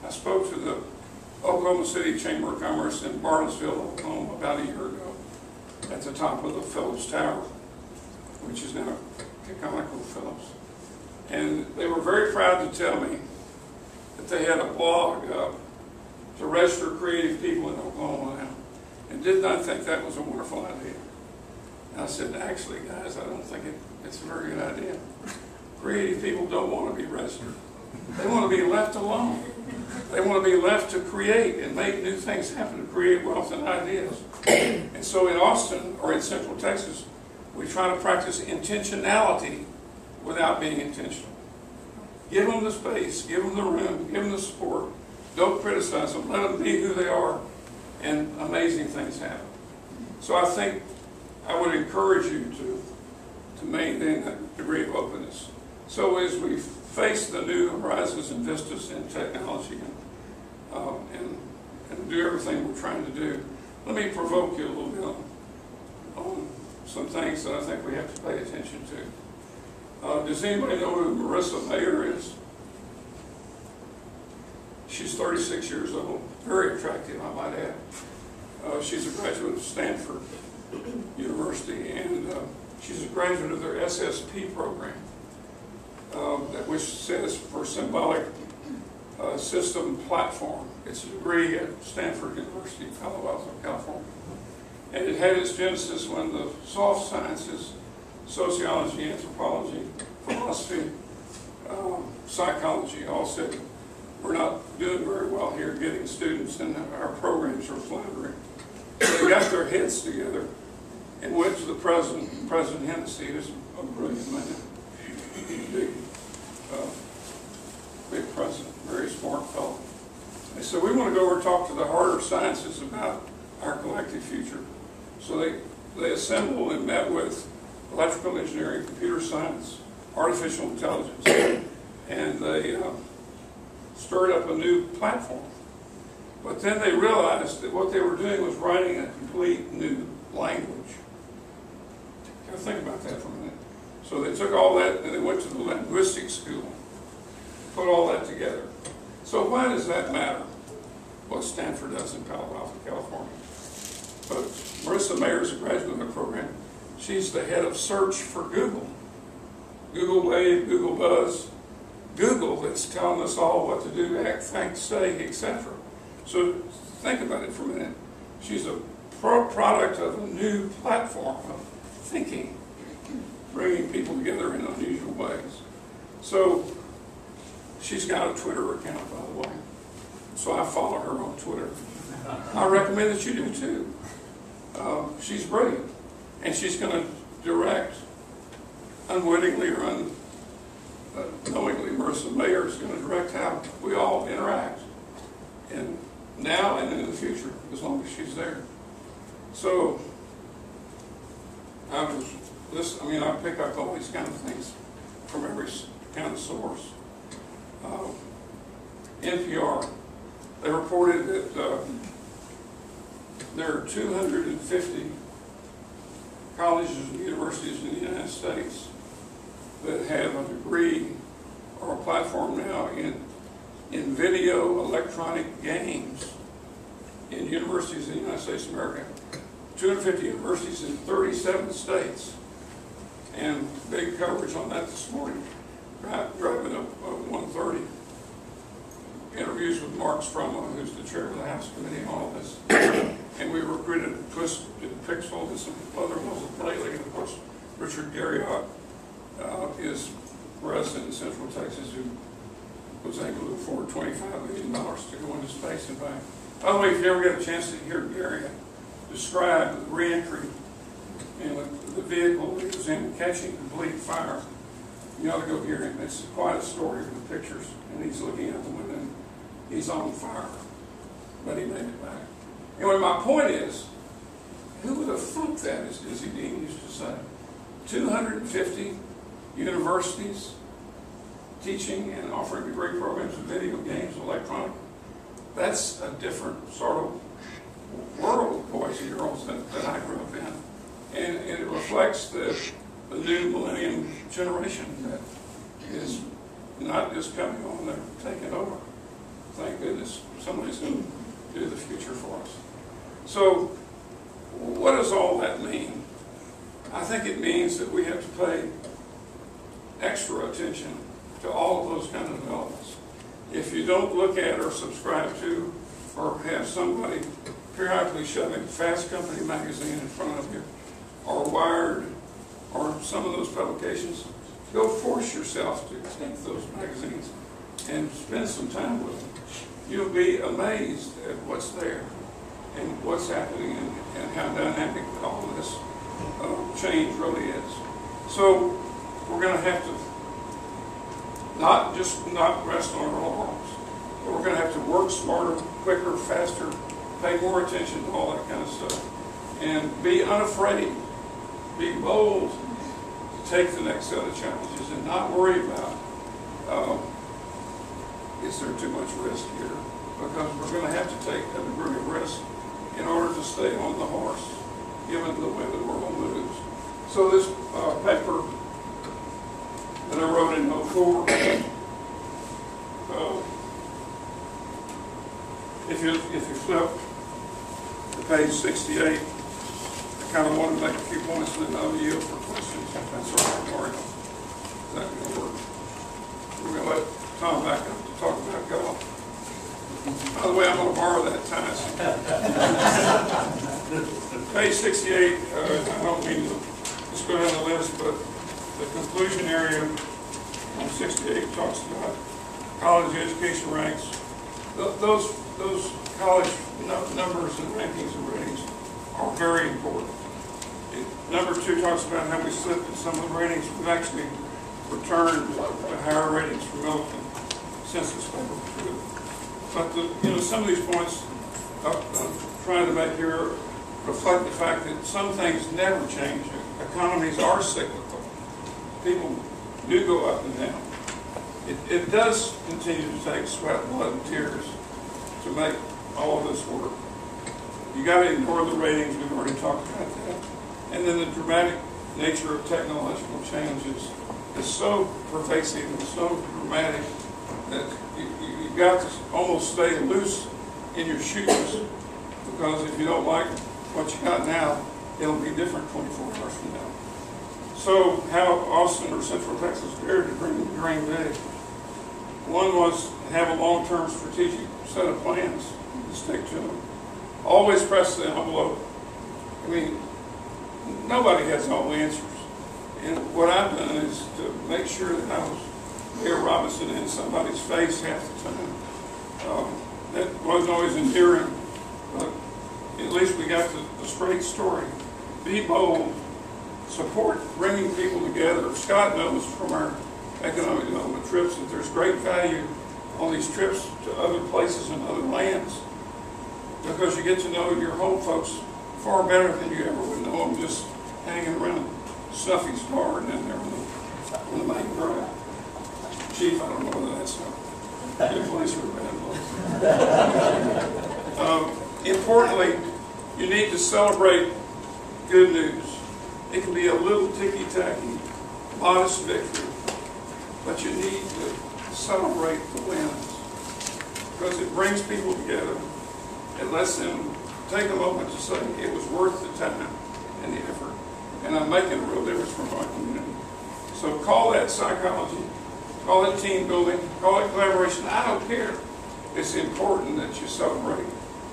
I spoke to the Oklahoma City Chamber of Commerce in Bartlesville, Oklahoma, about a year ago at the top of the Phillips Tower, which is now Canonical Phillips. And they were very proud to tell me that they had a blog up to register creative people in Oklahoma now, and did not think that was a wonderful idea. And I said, actually, guys, I don't think it's a very good idea. Creative people don't want to be registered. They want to be left alone. They want to be left to create and make new things happen, to create wealth and ideas. And so in Austin, or in Central Texas, we try to practice intentionality without being intentional. Give them the space, give them the room, give them the support. Don't criticize them. Let them be who they are, and amazing things happen. So I think I would encourage you to maintain that degree of openness. So as we face the new horizons and vistas in technology and do everything we're trying to do, let me provoke you a little bit on some things that I think we have to pay attention to. Does anybody know who Marissa Mayer is? She's 36 years old, very attractive, I might add. She's a graduate of Stanford University, and she's a graduate of their SSP program, which stands for Symbolic System Platform. It's a degree at Stanford University, Palo Alto, California. And it had its genesis when the soft sciences, sociology, anthropology, philosophy, psychology, all said, we're not doing very well here getting students, and our programs are floundering. So they got their heads together and went to the president, President Hennessy, who's a brilliant man, big president, very smart fellow. They said, we want to go over and talk to the harder sciences about our collective future. So they assembled and met with electrical engineering, computer science, artificial intelligence, and they stirred up a new platform. But then they realized that what they were doing was writing a complete new language. Kind of think about that for a minute. So they took all that and they went to the linguistics school, put all that together. So why does that matter? What Stanford does in Palo Alto, California. But Marissa Mayer is a graduate of the program. She's the head of search for Google. Google Wave, Google Buzz, Google that's telling us all what to do, act, think, say, etc. So think about it for a minute. She's a product of a new platform of thinking, bringing people together in unusual ways. So she's got a Twitter account, by the way. So I follow her on Twitter. I recommend that you do too. She's brilliant. And she's going to direct, unwittingly or unknowingly, Marissa Mayer is going to direct how we all interact. And now and in the future, as long as she's there. So I pick up all these kind of things from every kind of source. NPR, they reported that there are 250 colleges and universities in the United States that have a degree or a platform now in video electronic games in universities in the United States of America. 250 universities in 37 states. And big coverage on that this morning. Driving up 130. Interviews with Mark Stromo, who's the chair of the House Committee on all this. And we recruited Twist and Pixel and some other ones lately. And of course, Richard Garriott is resident in Central Texas who was able to afford $25 million to go into space and back. By the way, if you ever get a chance to hear Garriott describe the re-entry and the vehicle that was in catching complete fire, you ought to go hear him. It's quite a story with pictures, and he's looking out the window and he's on fire, but he made it back. Anyway, my point is, who would have thought that, as Dizzy Dean used to say? 250 universities teaching and offering degree programs in video games, electronic. That's a different sort of world, boys and girls, that I grew up in. And it reflects the new millennium generation that is not just coming on, they're taking over. thank goodness somebody's going to do the future for us. So what does all that mean? I think it means that we have to pay extra attention to all of those kind of developments. If you don't look at or subscribe to or have somebody periodically shoving Fast Company magazine in front of you, or Wired, or some of those publications, go force yourself to take those magazines and spend some time with them. You'll be amazed at what's there and what's happening and how dynamic all of this change really is. So we're going to have to not rest on our laurels, but we're going to have to work smarter, quicker, faster, pay more attention to all that kind of stuff, and be unafraid, be bold to take the next set of challenges and not worry about is there too much risk here, because we're going to have to take a degree of risk in order to stay on the horse, given the way the world moves. So this paper that I wrote in 04, if you flip to page 68, I kind of want to make a few points and then I'll yield for questions. That's all right, Mario. Is that going to work? We're going to let Tom back up to talk about golf. By the way, I'm going to borrow that tie. Page 68, I don't mean to just go down the list, but the conclusion area on 68 talks about college education ranks. Those college numbers and rankings and ratings are very important. Number 2 talks about how we slipped in some of the ratings. We've actually returned to higher ratings for Milton since this paper was written. But some of these points I'm trying to make here reflect the fact that some things never change. Economies are cyclical. People do go up and down. It does continue to take sweat, blood, and tears to make all of this work. You got to ignore the ratings. We've already talked about that. And then the dramatic nature of technological changes is so pervasive and so dramatic that you've got to almost stay loose in your shoes, because if you don't like what you got now, it'll be different 24 hours from now. So how Austin or Central Texas dared to dream big. One was have a long-term strategic set of plans and stick to them. Always press the envelope. I mean, nobody has all the answers. And what I've done is to make sure that I was Mayor Robinson in somebody's face half the time. That wasn't always endearing, but at least we got the straight story. Be bold. Support bringing people together. Scott knows from our economic development trips that there's great value on these trips to other places and other lands, because you get to know your home folks far better than you ever would know them just hanging around Snuffy's bar down there on the main drive. Chief, I don't know whether that's a good place or a bad place. Importantly, you need to celebrate good news. It can be a little ticky-tacky, modest victory, but you need to celebrate the wins, because it brings people together. It lets them take a moment to say it was worth the time and the effort, and I'm making a real difference for my community. So call that psychology, call it team building, call it collaboration. I don't care. It's important that you celebrate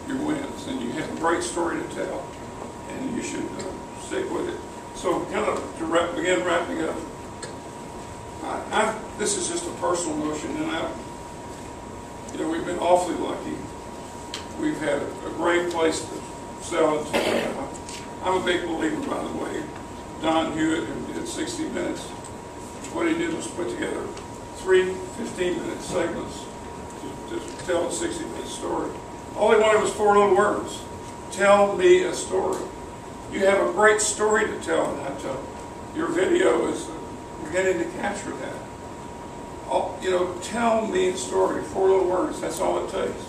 your wins, and you have a great story to tell, and you should stick with it. So kind of to begin wrapping up, this is just a personal notion, and we've been awfully lucky. We've had a great place to sell it to. I'm a big believer, by the way. Don Hewitt, who did 60 Minutes, what he did was put together 3 15-minute segments to tell a 60-minute story. All he wanted was 4 little words. Tell me a story. You have a great story to tell in Hutto. Your video is beginning to capture that. Tell me a story. 4 little words. That's all it takes.